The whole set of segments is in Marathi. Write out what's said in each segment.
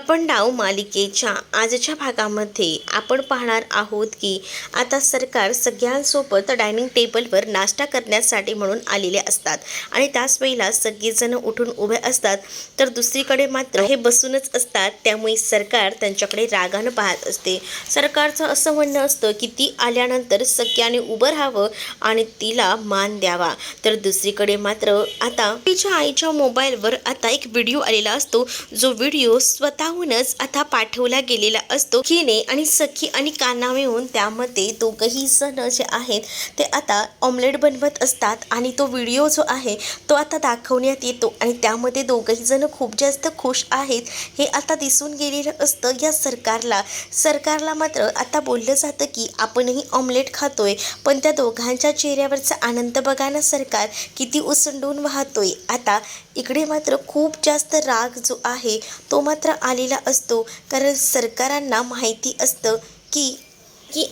आपण डाव मालिकेच्या आजच्या भागामध्ये आपण पाहणार आहोत की आता सरकार सगळ्यांसोबत डायनिंग टेबलवर नाश्ता करण्यासाठी म्हणून आलेले असतात आणि त्याच वेळेला सगळेजण उठून उभे असतात, तर दुसरीकडे मात्र हे बसूनच असतात. त्यामुळे सरकार त्यांच्याकडे रागानं पाहत असते. सरकारचं असं म्हणणं असतं की ती आल्यानंतर सगळ्यांनी उभं राहावं आणि तिला मान द्यावा. तर दुसरीकडे मात्र आता तिच्या आईच्या मोबाईलवर आता एक व्हिडिओ आलेला असतो, जो व्हिडिओ स्वतःहूनच आता पाठवला गेलेला असतो. खीने आणि सखी आणि काना मिळून त्यामध्ये दोघंही जण जे आहेत ते आता ऑमलेट बनवत असतात आणि तो व्हिडिओ जो आहे तो आता दाखवण्यात येतो आणि त्यामध्ये दोघंही जण खूप जास्त खुश आहेत हे आता दिसून गेलेलं असतं या सरकारला मात्र आता बोललं जातं की आपणही ऑमलेट खातोय, पण त्या दोघांच्या चेहऱ्यावरचा आनंद बघा ना, सरकार किती उसंडून वाहतोय. आता इकडे मात्र खूप जास्त राग जो आहे तो मात्र आलेला असतो, कारण सरकारांना माहिती असतं की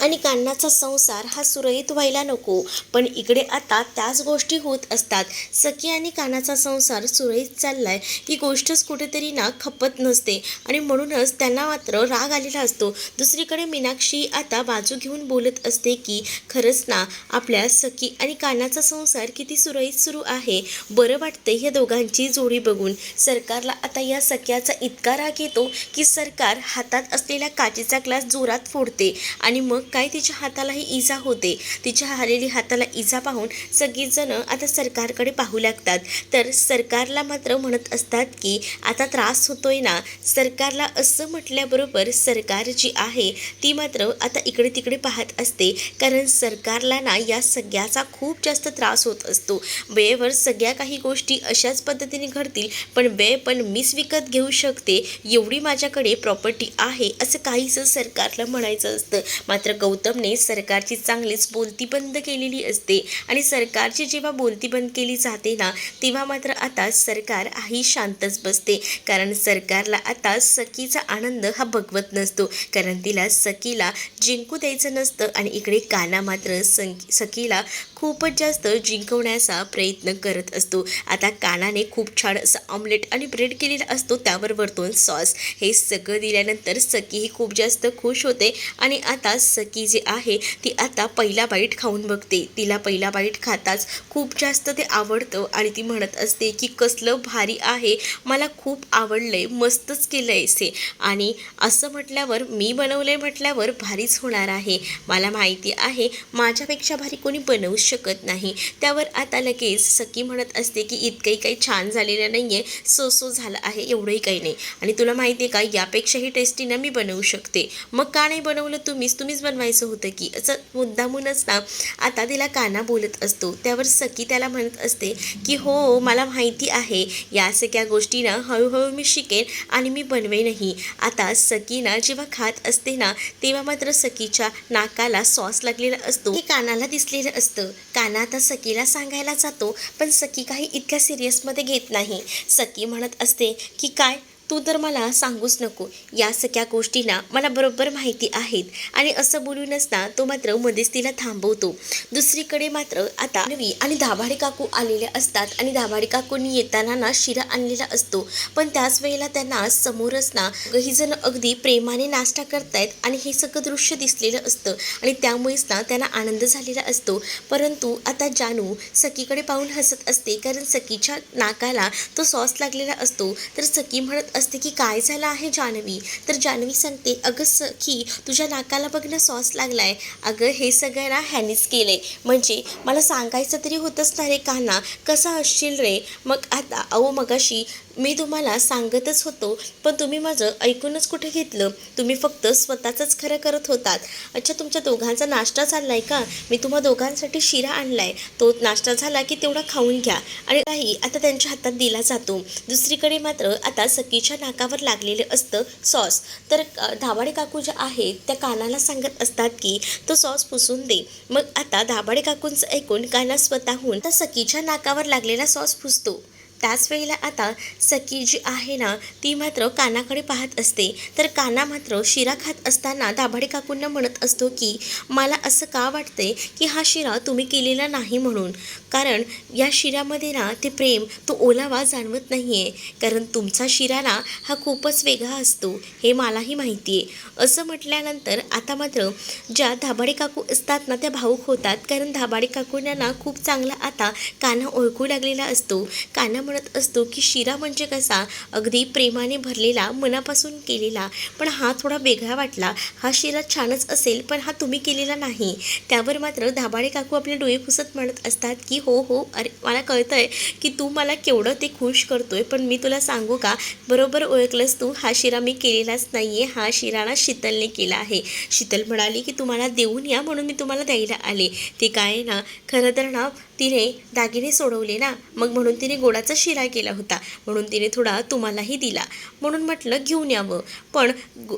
आणि कान्हाचा संसार हा सुरळीत व्हायला नको, पण इकडे आता त्याच गोष्टी होत असतात. सखी आणि कान्हाचा संसार सुरळीत चाललाय ही गोष्टच कुठेतरी ना खपत नसते आणि म्हणूनच त्यांना मात्र राग आलेला असतो. दुसरीकडे मीनाक्षी आता बाजू घेऊन बोलत असते की खरंच ना आपल्या सखी आणि कान्हाचा संसार किती सुरळीत सुरू आहे. बरं वाटतंय हे दोघांची जोडी बघून. सरकारला आता या सख्याचा इतका राग येतो की सरकार हातात असलेला काचेचा ग्लास जोरात फोडते आणि मग काय तिच्या हातालाही इजा होते. तिच्या आलेली हाताला इजा पाहून सगळीजण आता सरकारकडे पाहू लागतात. तर सरकारला मात्र म्हणत असतात की आता त्रास होतोय ना. सरकारला असं म्हटल्याबरोबर सरकार जी आहे ती मात्र आता इकडे तिकडे पाहत असते, कारण सरकारला ना या सगळ्याचा खूप जास्त त्रास होत असतो. वेळेवर सगळ्या काही गोष्टी अशाच पद्धतीने घडतील, पण वेळ पण मीच विकत घेऊ शकते, एवढी माझ्याकडे प्रॉपर्टी आहे असं काहीसं सरकारला म्हणायचं असतं. मात्र गौतमने सरकारची चांगलीच बोलती बंद केलेली असते आणि सरकारची जेव्हा बोलती बंद केली जाते ना, तेव्हा मात्र आता सरकार ही शांतच बसते, कारण सरकारला आता सखीचा आनंद हा बघवत नसतो, कारण तिला सखीला जिंकू द्यायचं नसतं आणि इकडे काना मात्र सखीला खूपच जास्त जिंकवण्याचा प्रयत्न करत असतो. आता कानाने खूप छान असं ऑमलेट आणि ब्रेड केलेला असतो, त्यावर वरतून सॉस हे सगळं दिल्यानंतर सखी ही खूप जास्त खुश होते आणि आता सखी जी आहे ती आता पहिला बाईट खाऊन बघते. तिला पहिला बाईट खाताच खूप जास्त ते आवडतं आणि ती म्हणत असते की कसलं भारी आहे, मला खूप आवडलंय, मस्तच केलंय से, आणि असं म्हटल्यावर मी बनवलंय म्हटल्यावर भारीच होणार आहे. मला माहिती आहे माझ्यापेक्षा भारी कोणी बनवू शकत नाही. त्यावर आता लगेच सखी म्हणत असते की इतकंही काही छान झालेलं नाही आहे, सो झालं आहे, एवढंही काही नाही, आणि तुला माहिती आहे का यापेक्षाही टेस्टी ना मी बनवू शकते. मग का नाही बनवलं तुम्हीच बनवायचं होतं की, असं मुद्दामूनच ना आता तिला काना बोलत असतो. त्यावर सखी त्याला म्हणत असते की हो मला माहिती आहे, या सगळ्या गोष्टी ना हळूहळू मी शिकेन आणि मी बनवेनही. आता सखी ना जेव्हा खात असते ना तेव्हा मात्र सखीच्या नाकाला सॉस लागलेला असतो हे कानाला दिसलेलं असतं. काना आता सखीला सांगायला जातो, पण सखी काही इतक्या सिरियसमध्ये घेत नाही. सखी म्हणत असते की काय तू तर मला सांगूच नको, या सगळ्या गोष्टी ना मला बरोबर माहिती आहेत, आणि असं बोलूनच ना तो मात्र मध्येच तिला थांबवतो. दुसरीकडे मात्र आता नवी आणि दाभाडे काकू आलेले असतात आणि दाभाडे काकूंनी येताना ना शिरा आणलेला असतो, पण त्याच वेळेला त्यांना समोरच ना ही जण अगदी प्रेमाने नाश्ता करतायत आणि हे सगळं दृश्य दिसलेलं असतं आणि त्यामुळेच ना त्यांना आनंद झालेला असतो. परंतु आता जानू सखीकडे पाहून हसत असते, कारण सखीच्या नाकाला तो सॉस लागलेला असतो. तर सखी म्हणत असते की काय झालं आहे जान्हवी. तर जान्हवी सांगते अगं सखी तुझ्या नाकाला बघ ना सॉस लागलाय. अगं हे सगळं ना ह्यानीच केलंय, म्हणजे मला सांगायचं तरी होतंच ना रे कान्हा, कसा असशील रे. मग आता अहो मगाशी मी तुम्हाला सांगतच होतो, पण तुम्ही माझं ऐकूनच कुठे घेतलं, तुम्ही फक्त स्वतःचंच खरं करत होतात. अच्छा तुमच्या दोघांचा नाश्ता चाललाय का, मी तुम्हा दोघांसाठी शिरा आणलाय, तो नाश्ता झाला की तेवढा खाऊन घ्या, आणि काही आता त्यांच्या हातात दिला जातो. दुसरीकडे मात्र आता सखीच्या नाकावर लागलेलं असतं सॉस. तर दाभाडे काकू ज्या आहेत त्या कानाला सांगत असतात की तो सॉस पुसून दे. मग आता दाभाडे काकूंचं ऐकून काना स्वतःहून त्या सखीच्या नाकावर लागलेला सॉस पुसतो. त्याच वेळेला आता सखी जी आहे ना ती मात्र कानाकडे पाहत असते, तर काना मात्र शिरा खात असताना दाभाडे काकूंना म्हणत असतो की मला असं का वाटतंय की हा शिरा तुम्ही केलेला नाही म्हणून, कारण या शिऱ्यामध्ये ना ते प्रेम तो ओलावा जाणवत नाही आहे, कारण तुमचा शिरा ना हा खूपच वेगळा असतो हे मलाही माहिती आहे. असं म्हटल्यानंतर आता मात्र ज्या दाभाडे काकू असतात ना त्या भावूक होतात, कारण दाभाडे काकूंना ना खूप चांगला आता कान्हा ओळखू लागलेला असतो. कान्हा म्हणत असतो की शिरा म्हणजे कसा अगदी प्रेमाने भरलेला मनापासून केलेला, पण हा थोडा वेगळा वाटला, हा शिरा छानच असेल पण हा तुम्ही केलेला नाही. त्यावर मात्र दाभाडे काकू आपले डोळे पुसत म्हणत असतात की हो हो अरे मला कळतंय की तू मला केवढं ते खुश करतोय, पण मी तुला सांगू का, बरोबर ओळखलंस तू, हा शिरा मी केलेलाच नाही आहे, हा शिरा ना शीतलने केला आहे. शीतल म्हणाली की तुम्हाला देऊन या म्हणून मी तुम्हाला द्यायला आले. ते काय ना खरं तर ना तिने दागिने सोडवले ना, मग म्हणून तिने गोडाचा शिरा केला होता, म्हणून तिने थोडा तुम्हालाही दिला, म्हणून म्हटलं घेऊन यावं. पण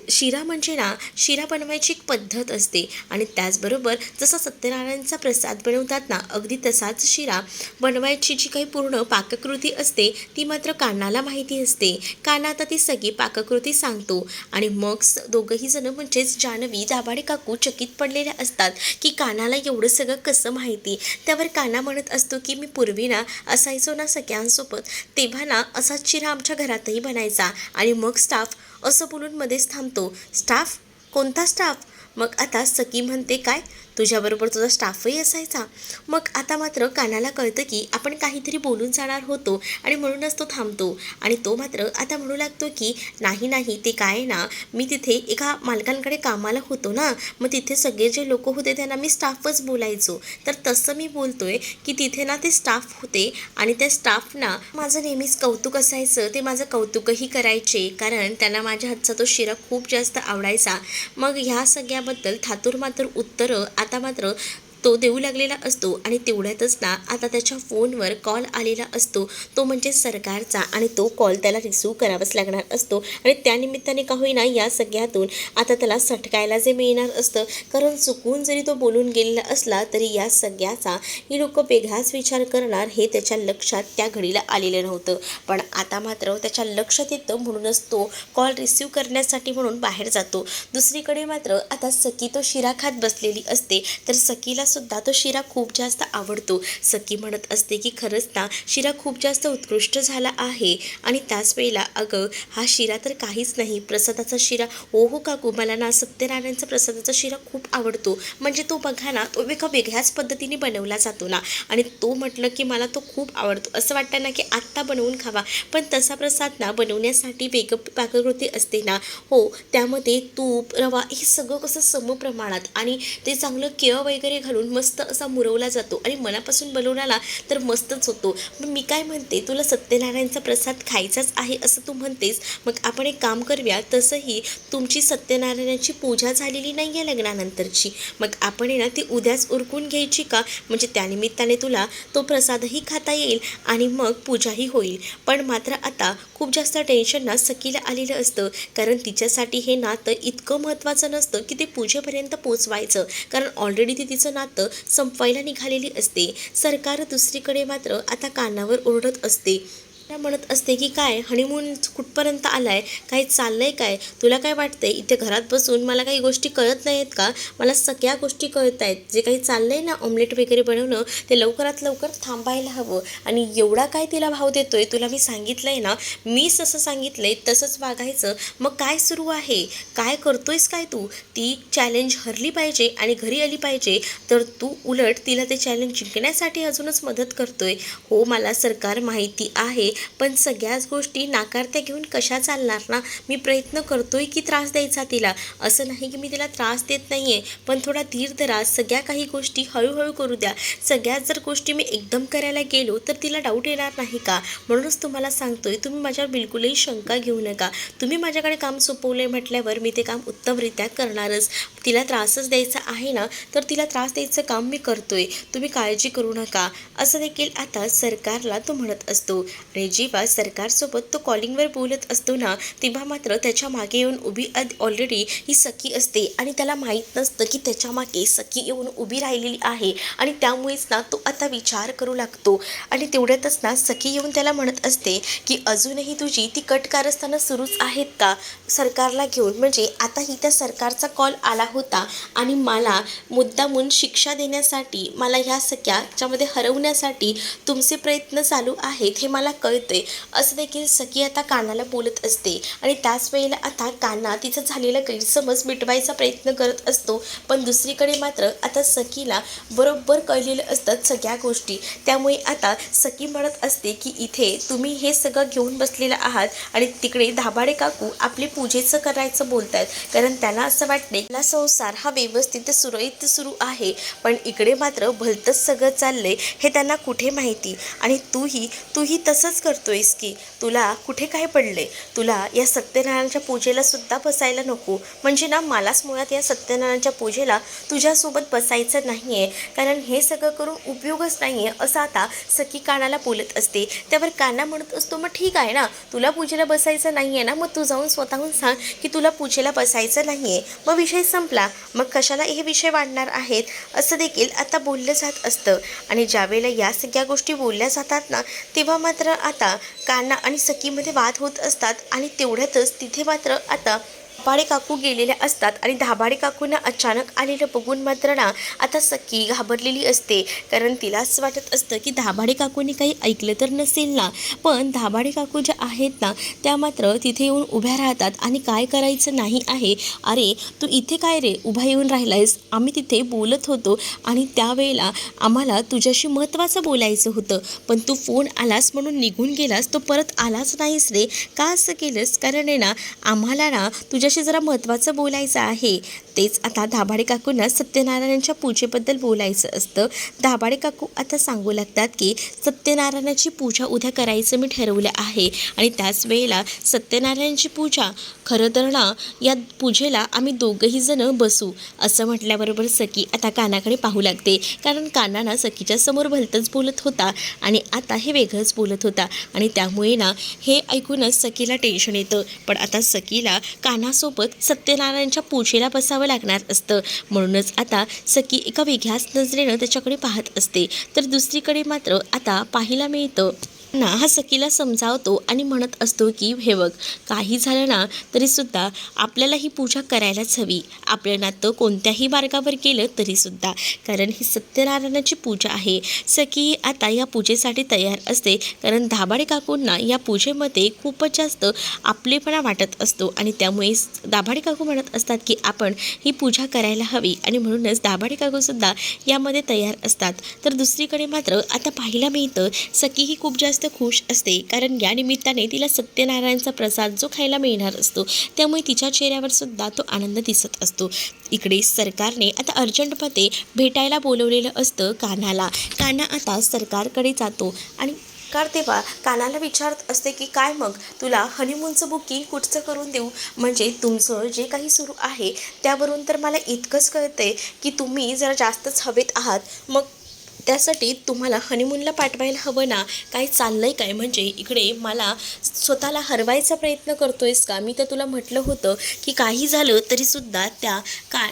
शिरा म्हणजे ना शिरा बनवायची एक पद्धत असते, आणि त्याचबरोबर जसा सत्यनारायणचा प्रसाद बनवतात ना अगदी तसाच शिरा बनवायची जी काही पूर्ण पाककृती असते ती मात्र कान्हाला माहिती असते. कान्हा आता ती सगळी पाककृती सांगतो, आणि मग दोघंही जण म्हणजेच जान्हवी दाभाडे काकू चकित पडलेल्या असतात की कान्हाला एवढं सगळं कसं माहिती. त्यावर कान्हा म्हणत असतो की मी पूर्वी ना असायचो ना सगळ्यांसोबत, तेव्हा ना असाच शिरा आमच्या घरातही बनायचा, आणि मग स्टाफ असं बोलून मध्येच थांबतो. स्टाफ? कोणता स्टाफ? मग आता सखी म्हणते काय तुझ्याबरोबर तुझा स्टाफही असायचा? मग आता मात्र कानाला कळतं की आपण काहीतरी बोलून जाणार होतो, आणि म्हणूनच तो थांबतो, आणि तो मात्र आता म्हणू लागतो की नाही नाही ते काय ना मी तिथे एका मालकांकडे कामाला होतो ना, मग तिथे सगळे जे लोक होते त्यांना मी स्टाफच बोलायचो, तर तसं मी बोलतोय की तिथे ना ते स्टाफ होते, आणि त्या स्टाफना माझं नेहमीच कौतुक असायचं, ते माझं कौतुकही करायचे, कारण त्यांना माझ्या हातचा तो शिरा खूप जास्त आवडायचा. मग ह्या सगळ्याबद्दल थातूर मात्र उत्तरं आता मात्र तो देऊ लागलेला असतो, आणि तेवढ्यातच ना आता त्याच्या फोनवर कॉल आलेला असतो, तो म्हणजे सरकारचा, आणि तो कॉल त्याला रिसिव्ह करावाच लागणार असतो, आणि त्यानिमित्ताने का होईना या सगळ्यातून आता त्याला सटकायला जे मिळणार असतं, कारण चुकून जरी तो बोलून गेलेला असला तरी या सगळ्याचा ही लोक वेगळाच विचार करणार हे त्याच्या लक्षात त्या घडीला आलेलं नव्हतं. पण आता मात्र त्याच्या लक्षात येतं, म्हणूनच तो कॉल रिसिव्ह करण्यासाठी म्हणून बाहेर जातो. दुसरीकडे मात्र आता सखी तो शिरा खात बसलेली असते, तर सखीला सुद्धा तो शिरा खूप जास्त आवडतो. सखी म्हणत असते की खरंच ना शिरा खूप जास्त उत्कृष्ट झाला आहे, आणि त्याच वेळेला अगं हा शिरा तर काहीच नाही, प्रसादाचा शिरा, ओ हो काकू मला ना सत्यनारायणचा प्रसादाचा शिरा खूप आवडतो, म्हणजे तो बघा ना तो एका वेगळ्याच पद्धतीने बनवला जातो ना, आणि तो म्हटलं की मला तो खूप आवडतो, असं वाटतं ना की आत्ता बनवून खावा, पण तसा प्रसाद ना बनवण्यासाठी वेगळी पाककृती असते ना, हो त्यामध्ये तूप रवा हे सगळं कसं समप्रमाणात आणि ते चांगलं केळ वगैरे घालून मस्त असा मुरवला जातो, आणि मनापासून बनवला तर मस्तच होतो. मग मी काय म्हणते, तुला सत्यनारायणचा प्रसाद खायचाच आहे असं तू म्हणतेस, मग आपण एक काम करूया, तसंही तुमची सत्यनारायणाची पूजा झालेली नाही आहे लग्नानंतरची, मग आपण ना ती उद्याच उरकून घ्यायची का, म्हणजे त्यानिमित्ताने तुला तो प्रसादही खाता येईल आणि मग पूजाही होईल. पण मात्र आता खूप जास्त टेन्शन ना सखीला आलेलं असतं, कारण तिच्यासाठी हे नातं इतकं महत्त्वाचं नसतं की ते पूजेपर्यंत पोचवायचं, कारण ऑलरेडी ती तिचं नातं संपवायला निघालेली असते. सरकार दुसरीकडे मात्र आता कानावर ओरडत असते, त्या म्हणत असते की काय हनीमून कुठपर्यंत आलाय, काही चाललंय काय, तुला काय वाटतंय इथे घरात बसून मला काही गोष्टी कळत नाहीत का, मला सगळ्या गोष्टी कळत आहेत, जे काही चाललंय ना ऑमलेट वगैरे बनवणं ते लवकरात लवकर थांबायला हवं, आणि एवढा काय तिला भाव देतोय, तुला मी सांगितलंय ना, मी जसं सांगितलंय तसंच वागायचं, मग काय सुरू आहे, काय करतोयस काय तू, ती चॅलेंज हरली पाहिजे आणि घरी आली पाहिजे, तर तू उलट तिला ते चॅलेंज जिंकण्यासाठी अजूनच मदत करतोय. हो मला सरकार माहिती आहे, पण सगळ्याच गोष्टी नाकारत्या घेऊन कशा चालणार ना, मी प्रयत्न करतोय की त्रास द्यायचा तिला, असं नाही की मी तिला त्रास देत नाही आहे, पण थोडा धीर धरा, सगळ्या काही गोष्टी हळूहळू करू द्या, सगळ्याच जर गोष्टी मी एकदम करायला गेलो तर तिला डाऊट येणार नाही का, म्हणूनच तुम्हाला सांगतोय तुम्ही माझ्यावर बिलकुलही शंका घेऊ नका, तुम्ही माझ्याकडे काम सोपवलंय म्हटल्यावर मी ते काम उत्तमरित्या करणारच. तिला त्रासच द्यायचा आहे ना, तर तिला त्रास द्यायचं काम मी करतोय, तुम्ही काळजी करू नका, असं देखील आता सरकारला तो म्हणत असतो. आणि जेव्हा सरकारसोबत तो कॉलिंगवर बोलत असतो ना, तेव्हा मात्र त्याच्या मागे येऊन उभी ऑलरेडी ही सखी असते आणि त्याला माहीत नसतं की त्याच्या मागे सखी येऊन उभी राहिलेली आहे. आणि त्यामुळेच ना तो आता विचार करू लागतो. आणि तेवढ्यातच ना सखी येऊन त्याला म्हणत असते की अजूनही तुझी ती कट कारस्थानं सुरूच आहेत का सरकारला घेऊन. म्हणजे आताही त्या सरकारचा कॉल आला होता आणि मला मुद्दामून शिक्षा देण्यासाठी, मला ह्या सगळ्याच्यामध्ये हरवण्यासाठी तुमचे प्रयत्न चालू आहेत हे मला कळते, असं देखील सखी आता कानाला बोलत असते. आणि त्याच वेळेला आता काना तिचा झालेला गैरसमज मिटवायचा प्रयत्न करत असतो. पण दुसरीकडे मात्र आता सखीला बरोबर कळलेलं असतात सगळ्या गोष्टी. त्यामुळे आता सखी म्हणत असते की इथे तुम्ही हे सगळं घेऊन बसलेलं आहात आणि तिकडे दाभाडे काकू आपले पूजेचं करायचं बोलतात, कारण त्यांना असं वाटते आपला संसार हा व्यवस्थित सुरळीत सुरू आहे. पण इकडे मात्र भलतंच सगळं चाललंय हे त्यांना कुठे माहिती. आणि तूही तसंच करतोयस की तुला कुठे काय पडले, तुला या सत्यनारायणच्या पूजेला सुद्धा बसायला नको. म्हणजे ना मलाच मुळात या सत्यनारायणच्या पूजेला तुझ्यासोबत बसायचं नाही आहे, कारण हे सगळं करून उपयोगच नाही आहे, असं आता सखी कानाला बोलत असते. त्यावर काना म्हणत असतो मग ठीक आहे ना, तुला पूजेला बसायचं नाही आहे ना, मग तू जाऊन स्वतःहून सांग की तुला पूजेला बसायचं नाही आहे, मग विषय संपला, मग कशाला हे विषय वाढणार आहेत, असं देखील आता बोललं जात असतं. आणि ज्यावेळेला या सगळ्या गोष्टी बोलल्या जातात ना, तेव्हा मात्र आता काना आणि सखीमध्ये वाद होत असतात. आणि तेवढ्यातच तिथे मात्र आता दाभाडे काकू गेलेल्या असतात. आणि दाभाडे काकूंना अचानक आलेलं बघून मात्र ना आता सखी घाबरलेली असते, कारण तिला असं वाटत असतं की दाभाडे काकूंनी काही ऐकलं तर नसेल ना. पण दाभाडे काकू ज्या आहेत ना त्या मात्र तिथे येऊन उभ्या राहतात आणि काय करायचं नाही आहे, अरे तू इथे काय रे उभा येऊन राहिलायस, आम्ही तिथे बोलत होतो आणि त्यावेळेला आम्हाला तुझ्याशी महत्त्वाचं बोलायचं होतं, पण तू फोन आलास म्हणून निघून गेलास, तो परत आलाच नाहीस रे, का असं केलंस, कारण आहे ना आम्हाला ना तुझ्याशी जरा महत्त्वाचं बोलायचं आहे. तेच आता दाभाडे काकूंना सत्यनारायणच्या पूजेबद्दल बोलायचं असतं. दाभाडे काकू आता सांगू लागतात की सत्यनारायणाची पूजा उद्या करायचं मी ठरवलं आहे आणि त्याच वेळेला सत्यनारायणची पूजा खरं तर ना या पूजेला आम्ही दोघंही जण बसू, असं म्हटल्याबरोबर सखी आता कानाकडे पाहू लागते, कारण काना ना सखीच्या समोर भलतंच बोलत होता आणि आता हे वेगळंच बोलत होता. आणि त्यामुळे ना हे ऐकूनच सखीला टेन्शन येतं. पण आता सखीला कानासोबत सत्यनारायणच्या पूजेला बसावं लागणार असतं, म्हणूनच आता सखी एका वेगळ्याच नजरेनं त्याच्याकडे पाहत असते. तर दुसरीकडे मात्र आता पाहायला मिळतं ना हा सखीला समजावतो आणि म्हणत असतो की हे बघ, काही झालं ना तरीसुद्धा आपल्याला ही पूजा करायलाच हवी, आपलं नातं कोणत्याही मार्गावर गेलं तरीसुद्धा, कारण ही सत्यनारायणाची पूजा आहे. सखी आता या पूजेसाठी तयार असते, कारण दाभाडे काकूंना या पूजेमध्ये खूपच जास्त आपलेपणा वाटत असतो आणि त्यामुळे दाभाडे काकू म्हणत असतात की आपण ही पूजा करायला हवी आणि म्हणूनच दाभाडे काकूसुद्धा यामध्ये तयार असतात. तर दुसरीकडे मात्र आता पाहायला मिळतं सखी ही खूप जास्त खुश असते, कारण या निमित्ताने तिला सत्यनारायणचा प्रसाद जो खायला मिळणार असतो, त्यामुळे तिच्या चेहऱ्यावर सुद्धा तो आनंद दिसत असतो. इकडे सरकारने आता अर्जंटमध्ये भेटायला बोलवलेलं असतं कान्हाला. कान्हा आता सरकारकडे जातो आणि तेव्हा कानाला विचारत असते की काय मग तुला हनीमूनचं बुकिंग कुठचं करून देऊ, म्हणजे तुमचं जे काही सुरू आहे त्यावरून तर मला इतकंच कळतंय की तुम्ही जरा जास्तच हवेत आहात, मग त्यासाठी तुम्हाला हनीमूनला पाठवायला हवं ना, काय चाललंय काय, म्हणजे इकडे मला स्वतःला हरवायचा प्रयत्न करतोयस का, मी तर तुला म्हटलं होतं की काही झालं तरीसुद्धा त्या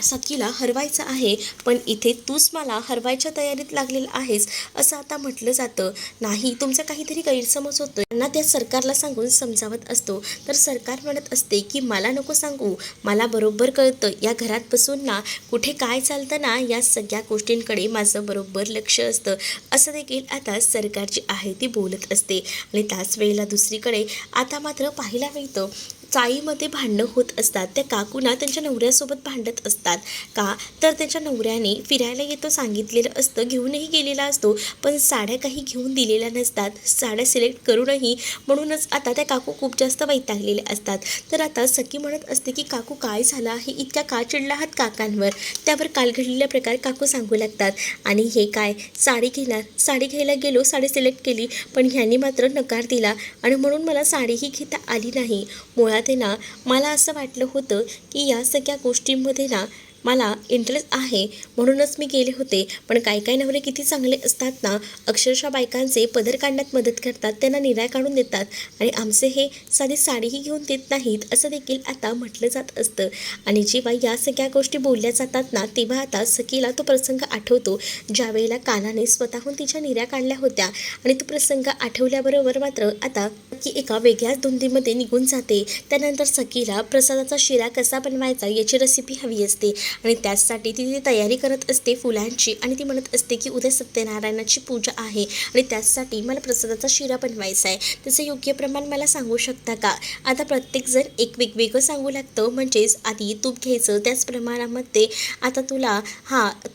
सखीला हरवायचं आहे, पण इथे तूच मला हरवायच्या तयारीत लागलेलं आहेस, असं आता म्हटलं जातं. नाही, तुमचा काहीतरी गैरसमज होतोय ना, त्या सरकारला सांगून समजावत असतो. तर सरकार म्हणत असते की मला नको सांगू, मला बरोबर कळतं, या घरात बसून ना कुठे काय चालतं ना या सगळ्या गोष्टींकडे माझं बरोबर लक्ष असतं, असं देखील आता सरकार जी आहे ती बोलत असते. आणि त्याच वेळेला दुसरीकडे आता मात्र पाहायला मिळतं चाळीमध्ये भांडणं होत असतात. त्या काकूना त्यांच्या नवऱ्यासोबत भांडत असतात, का तर त्यांच्या नवऱ्याने फिरायला येतो सांगितलेलं असतं, घेऊनही गेलेला असतो, पण साड्या काही घेऊन दिलेल्या नसतात, साड्या सिलेक्ट करूनही, म्हणूनच आता त्या काकू खूप जास्त वैतागलेल्या असतात. तर आता सखी म्हणत असते की काकू काय झालं आहे, इतक्या का चिडला आहात काकांवर. त्यावर काल घडलेल्या प्रकार काकू सांगू लागतात. आणि हे काय साडी घेणार, साडी घ्यायला गेलो, साडी सिलेक्ट केली, पण ह्यांनी मात्र नकार दिला आणि म्हणून मला साडीही घेता आली नाही. मुळात आहे ना मला असं वाटलं होतं की या सगळ्या गोष्टींमध्ये ना मला इंटरेस्ट आहे म्हणूनच मी गेले होते. पण काही नवरे किती चांगले असतात ना, अक्षरशः बायकांचे पदर काढण्यात मदत करतात, त्यांना निर्णय काढून देतात आणि आमचे हे साधी साडीही घेऊन देत नाहीत असं देखील आता म्हटलं जात असतं. आणि जेव्हा या सगळ्या गोष्टी बोलल्या जातात ना, तेव्हा आता सखीला तो प्रसंग आठवतो ज्यावेळेला कानाने स्वतःहून तिच्या निर्या काढल्या होत्या. आणि तो प्रसंग आठवल्याबरोबर मात्र आता की एका वेगळ्याच धुंदीमध्ये निघून जाते. त्यानंतर सखीला प्रसादाचा शिरा कसा बनवायचा याची रेसिपी हवी असते आणि त्यासाठी ती तयारी करत असते फुलांची. आणि ती म्हणत असते की उद्या सत्यनारायणाची पूजा आहे आणि त्यासाठी मला प्रसादाचा शिरा बनवायचा आहे, त्याचं योग्य प्रमाण मला सांगू शकता का. आता प्रत्येकजण एक वेगवेगळं सांगू लागतं. म्हणजेच आधी तूप घ्यायचं, त्याच प्रमाणामध्ये आता तुला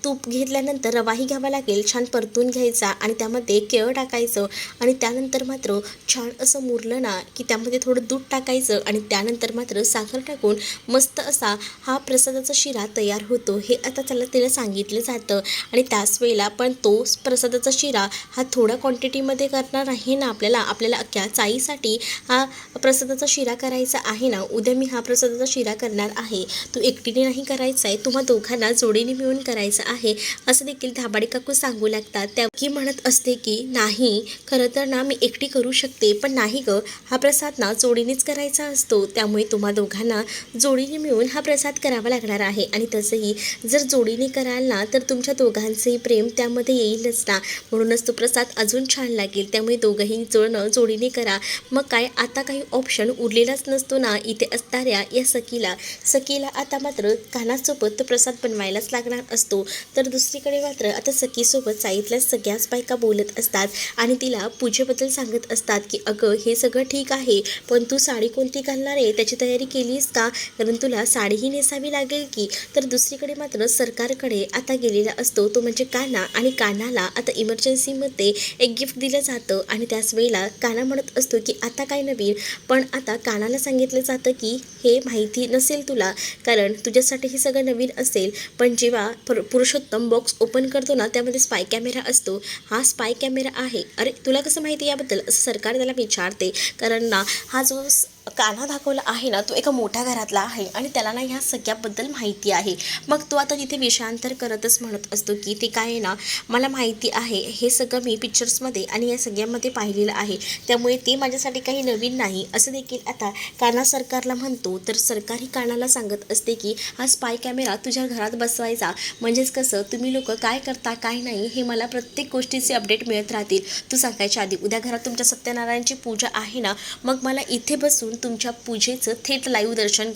तूप घेतल्यानंतर रवाही घ्यावा लागेल, छान परतून घ्यायचा आणि त्यामध्ये केळं टाकायचं आणि त्यानंतर मात्र छान असं मुरलं ना की त्यामध्ये थोडं दूध टाकायचं आणि त्यानंतर मात्र साखर टाकून मस्त असा हा प्रसादाचा शिरा तयार होतो. हे आता तिला सांगितलं जातं. आणि त्याच वेळेला पण तो प्रसादाचा शिरा हा थोड्या क्वांटिटीमध्ये करणार आहे ना, आपल्याला अख्ख्या चाळीसाठी हा प्रसादाचा शिरा करायचा आहे ना. उद्या मी हा प्रसादाचा शिरा करणार आहे, तू एकटीने नाही करायचा आहे, तुम्हा दोघांना जोडीने मिळून करायचं आहे असं देखील धाबाडी काकू सांगू लागतात. त्या की म्हणत असते की नाही, खरं तर ना मी एकटी करू शकते, पण नाही ग, हा प्रसाद ना जोडीनेच करायचा असतो, त्यामुळे तुम्हा दोघांना जोडीने मिळून हा प्रसाद करावा लागणार आहे. आणि तसंही जर जोडीने कराल ना तर तुमच्या दोघांचंही प्रेम त्यामध्ये येईलच ना, म्हणूनच तो प्रसाद अजून छान लागेल. त्यामुळे दोघंही जोडीने करा. मग काय, आता काही ऑप्शन उरलेलाच नसतो ना इथे असणाऱ्या या सखीला आता मात्र कानासोबत तो प्रसाद बनवायलाच लागणार असतो. तर दुसरीकडे मात्र आता सखीसोबत साईतल्या सगळ्याच बायका बोलत असतात आणि तिला पूजेबद्दल सांगत असतात की अगं हे सगळं ठीक आहे, पण तू साडी कोणती घालणार आहे त्याची तयारी केलीस का, कारण तुला साडीही नेसावी लागेल की. तर दुसरीकडे मात्र सरकारकडे आता गेलेला असतो तो म्हणजे काना. आणि कानाला आता इमर्जन्सीमध्ये एक गिफ्ट दिलं जातं आणि त्याच वेळेला काना म्हणत असतो की आता काय नवीन. पण आता कानाला सांगितलं जातं की हे माहिती नसेल तुला, कारण तुझ्यासाठी हे सगळं नवीन असेल. पण जेव्हा पुरुषोत्तम बॉक्स ओपन करतो ना त्यामध्ये स्पाय कॅमेरा असतो, हा स्पाय कॅमेरा आहे. अरे तुला कसं माहिती याबद्दल असं सरकार त्याला विचारते, कारण ना हा जो कान्हा दाखवला आहे ना तो एका मोठ्या घरातला आहे आणि त्याला ना ह्या सगळ्याबद्दल माहिती आहे. मग तो आता तिथे विषयांतर करतच म्हणत असतो की ते काय आहे ना, मला माहिती आहे, हे सगळं मी पिक्चर्समध्ये आणि या सगळ्यामध्ये पाहिलेलं आहे, त्यामुळे ते माझ्यासाठी काही नवीन नाही असं देखील आता कान्हा सरकारला म्हणतो. तर सरकारही कानाला सांगत असते की हा स्पाय कॅमेरा तुझ्या घरात बसवायचा, म्हणजेच कसं तुम्ही लोक काय करता काय नाही हे मला प्रत्येक गोष्टीचे अपडेट मिळत राहतील. तू सांगायच्या आधी उद्या घरात तुमच्या सत्यनारायणची पूजा आहे ना, मग मला इथे बसून तुमच्या पूजेचं थेट लाईव्ह दर्शन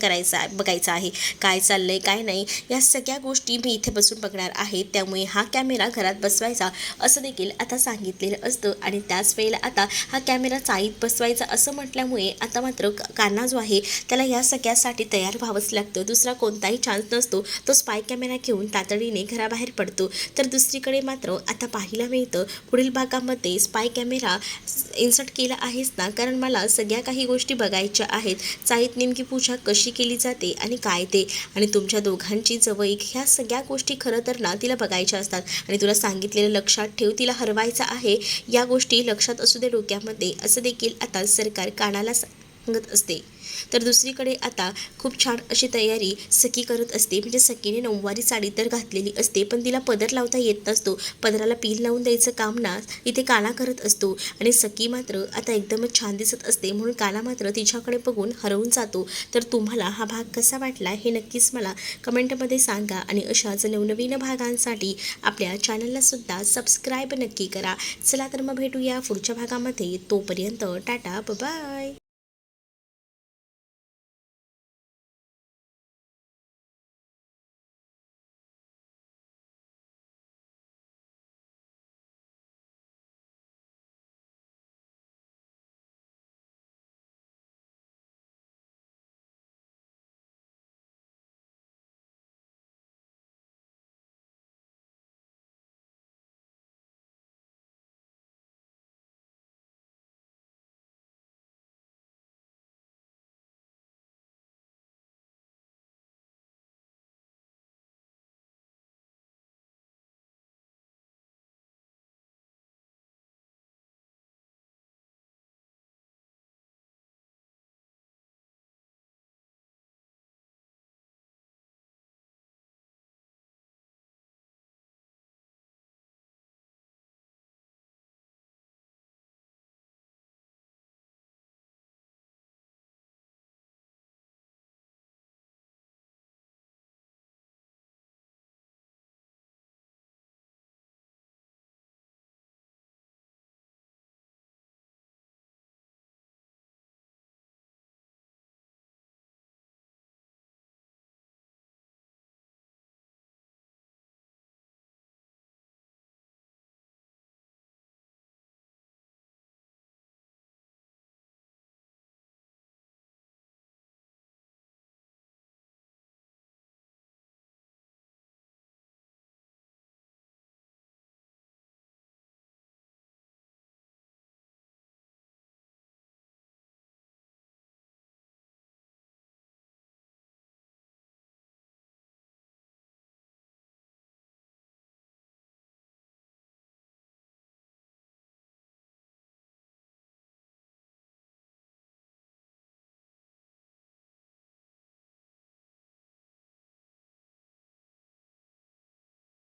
बघायचं आहे, काय चाललंय काय नाही या सगळ्या गोष्टी मी इथे बसून बघणार आहे, त्यामुळे हा कॅमेरा घरात बसवायचा असं देखील आता सांगितलेलं असतं. आणि त्याच वेळेला आता हा कॅमेरा चाळीत बसवायचा असं म्हटल्यामुळे आता मात्र कान्हा जो आहे त्याला या सगळ्यासाठी तयार व्हावंच लागतं, दुसरा कोणताही चान्स नसतो. तो स्पाय कॅमेरा घेऊन तातडीने घराबाहेर पडतो. तर दुसरीकडे मात्र आता पाहायला मिळतं पुढील भागामध्ये स्पाय कॅमेरा इन्सर्ट केला आहेच ना, कारण मला सगळ्या काही गोष्टी बघायच्या आहेत, चाळीत नेमकी पूजा कशी केली जाते आणि काय ते, आणि तुमच्या दोघांची जवळीक ह्या सगळ्या गोष्टी खरं तर ना तिला बघायच्या असतात. आणि तुला सांगितलेलं लक्षात ठेव, तिला हरवायचं आहे, या गोष्टी लक्षात असू दे डोक्यामध्ये असं देखील आता सरकार कानाला सांगत असते. तर दुसरीकडे आता खूप छान अशी तयारी सखी करत असते. म्हणजे सखीने नऊवारी साडी तर घातलेली असते, पण तिला पदर लावता येत नसतो, पदराला पील लावून द्यायचं काम ना इथे काना करत असतो. आणि सखी मात्र आता एकदमच छान दिसत असते म्हणून काना मात्र तिच्याकडे बघून हरवून जातो. तर तुम्हाला हा भाग कसा वाटला हे नक्कीच मला कमेंटमध्ये सांगा आणि अशाच नवनवीन भागांसाठी आपल्या चॅनलला सुद्धा सबस्क्राईब नक्की करा. चला तर मग भेटूया पुढच्या भागामध्ये, तोपर्यंत टाटा बाय.